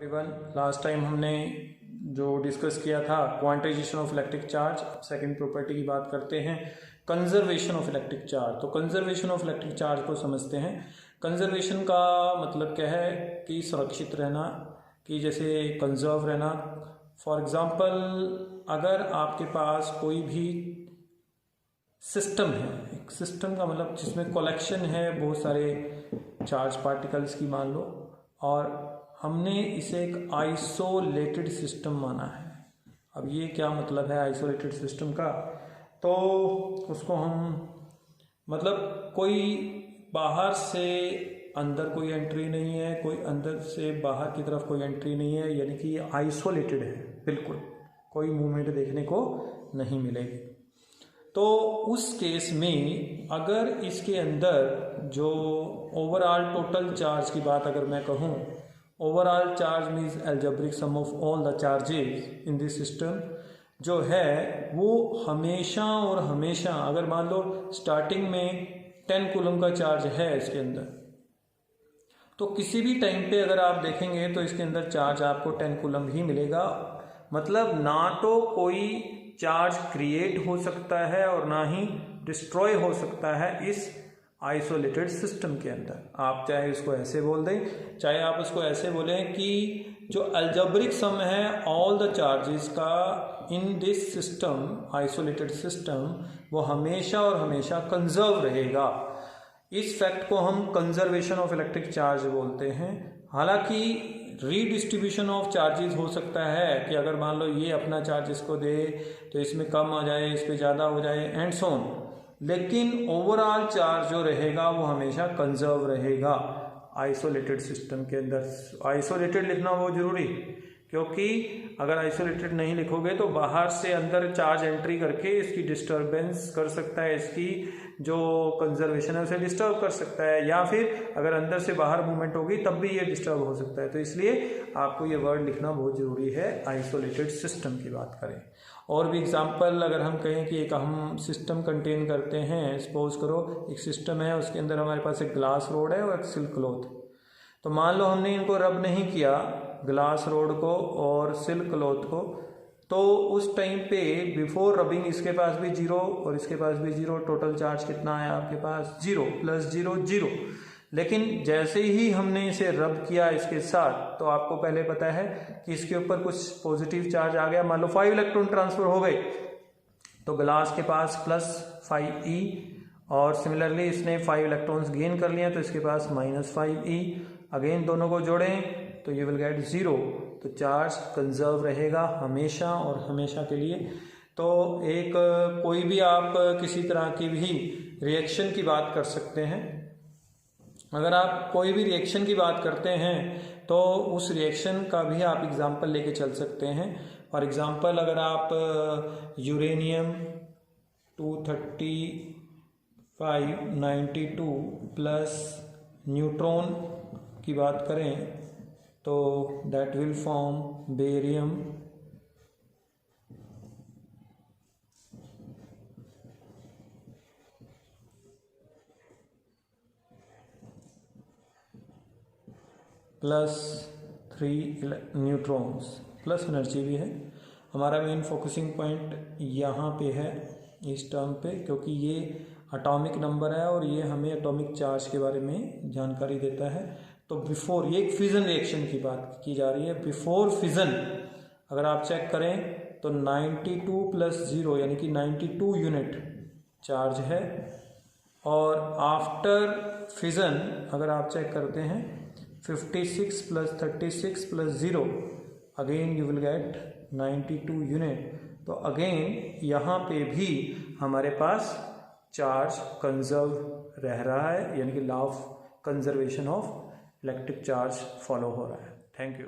Everyone, last time हमने जो discuss किया था quantization of electric charge, second property की बात करते हैं कंजर्वेशन ऑफ इलेक्ट्रिक चार्ज। तो कंजर्वेशन ऑफ इलेक्ट्रिक चार्ज को समझते हैं। कंजर्वेशन का मतलब क्या है कि सुरक्षित रहना, कि जैसे कंजर्व रहना। फॉर एग्जांपल, अगर आपके पास कोई भी सिस्टम है, एक सिस्टम का मतलब जिसमें कलेक्शन है बहुत सारे चार्ज पार्टिकल्स की मान लो, और हमने इसे एक आइसोलेटेड सिस्टम माना है। अब ये क्या मतलब है आइसोलेटेड सिस्टम का? तो उसको हम मतलब कोई बाहर से अंदर कोई एंट्री नहीं है, कोई अंदर से बाहर की तरफ कोई एंट्री नहीं है, यानी कि ये आइसोलेटेड है, बिल्कुल कोई मूवमेंट देखने को नहीं मिलेगी। तो उस केस में अगर इसके अंदर जो ओवरऑल टोटल चार्ज की बात अगर मैं कहूँ, overall charge means algebraic sum of all the charges in this system, जो है वो हमेशा और हमेशा, अगर मान लो स्टार्टिंग में 10 कूलम का चार्ज है इसके अंदर, तो किसी भी टाइम पे अगर आप देखेंगे तो इसके अंदर चार्ज आपको 10 कूलम ही मिलेगा। मतलब ना तो कोई चार्ज क्रिएट हो सकता है और ना ही डिस्ट्रॉय हो सकता है इस आइसोलेटेड सिस्टम के अंदर। आप चाहे इसको ऐसे बोल दें, चाहे आप उसको ऐसे बोलें कि जो अलजेब्रिक सम है ऑल द चार्जेस का इन दिस सिस्टम, आइसोलेटेड सिस्टम, वो हमेशा और हमेशा कंजर्व रहेगा। इस फैक्ट को हम कंजर्वेशन ऑफ इलेक्ट्रिक चार्ज बोलते हैं। हालांकि रीडिस्ट्रीब्यूशन ऑफ चार्जेस हो सकता है कि अगर मान लो ये अपना चार्ज इसको दे तो इसमें कम आ जाए, इस पे ज़्यादा हो जाए, एंड सो ऑन, लेकिन ओवरऑल चार्ज जो रहेगा वो हमेशा कंजर्व रहेगा आइसोलेटेड सिस्टम के अंदर। आइसोलेटेड लिखना बहुत जरूरी, क्योंकि अगर आइसोलेटेड नहीं लिखोगे तो बाहर से अंदर चार्ज एंट्री करके इसकी डिस्टर्बेंस कर सकता है, इसकी जो कंजर्वेशन है उसे डिस्टर्ब कर सकता है, या फिर अगर अंदर से बाहर मूवमेंट होगी तब भी ये डिस्टर्ब हो सकता है। तो इसलिए आपको ये वर्ड लिखना बहुत ज़रूरी है आइसोलेटेड सिस्टम की बात करें। और भी एग्जांपल अगर हम कहें कि एक हम सिस्टम कंटेन करते हैं, सपोज करो एक सिस्टम है, उसके अंदर हमारे पास एक ग्लास रोड है और एक सिल्क क्लॉथ। तो मान लो हमने इनको रब नहीं किया, ग्लास रोड को और सिल्क क्लॉथ को, तो उस टाइम पे बिफोर रबिंग इसके पास भी 0 और इसके पास भी 0, टोटल चार्ज कितना है आपके पास 0 + 0 0। लेकिन जैसे ही हमने इसे रब किया इसके साथ, तो आपको पहले पता है कि इसके ऊपर कुछ पॉजिटिव चार्ज आ गया, मान लो 5 इलेक्ट्रॉन ट्रांसफर हो गए, तो ग्लास के पास +5e, और सिमिलरली इसने 5 इलेक्ट्रॉन्स गेन कर लिया तो इसके पास -5e। अगेन दोनों को जोड़ें तो यू विल गेट 0। तो चार्ज कंजर्व रहेगा हमेशा और हमेशा के लिए। तो एक कोई भी आप किसी तरह की भी रिएक्शन की बात कर सकते हैं। अगर आप कोई भी रिएक्शन की बात करते हैं तो उस रिएक्शन का भी आप एग्जांपल लेके चल सकते हैं। फॉर एग्जांपल, अगर आप यूरेनियम 23592 प्लस न्यूट्रॉन की बात करें तो that will form barium +3 neutrons, plus energy भी है। हमारा मेन फोकसिंग पॉइंट यहाँ पे है इस टर्म पे, क्योंकि ये एटॉमिक नंबर है और ये हमें एटॉमिक चार्ज के बारे में जानकारी देता है। तो बिफोर, ये एक फिजन रिएक्शन की बात की जा रही है, बिफोर फिजन अगर आप चेक करें तो 92 + 0 यानी कि 92 यूनिट चार्ज है, और आफ्टर फिजन अगर आप चेक करते हैं 56 + 36 + 0, again you will get 92 unit. तो अगेन यहाँ पे भी हमारे पास चार्ज कंजर्व रह रहा है, यानी कि law of conservation of electric charge follow हो रहा है। Thank you.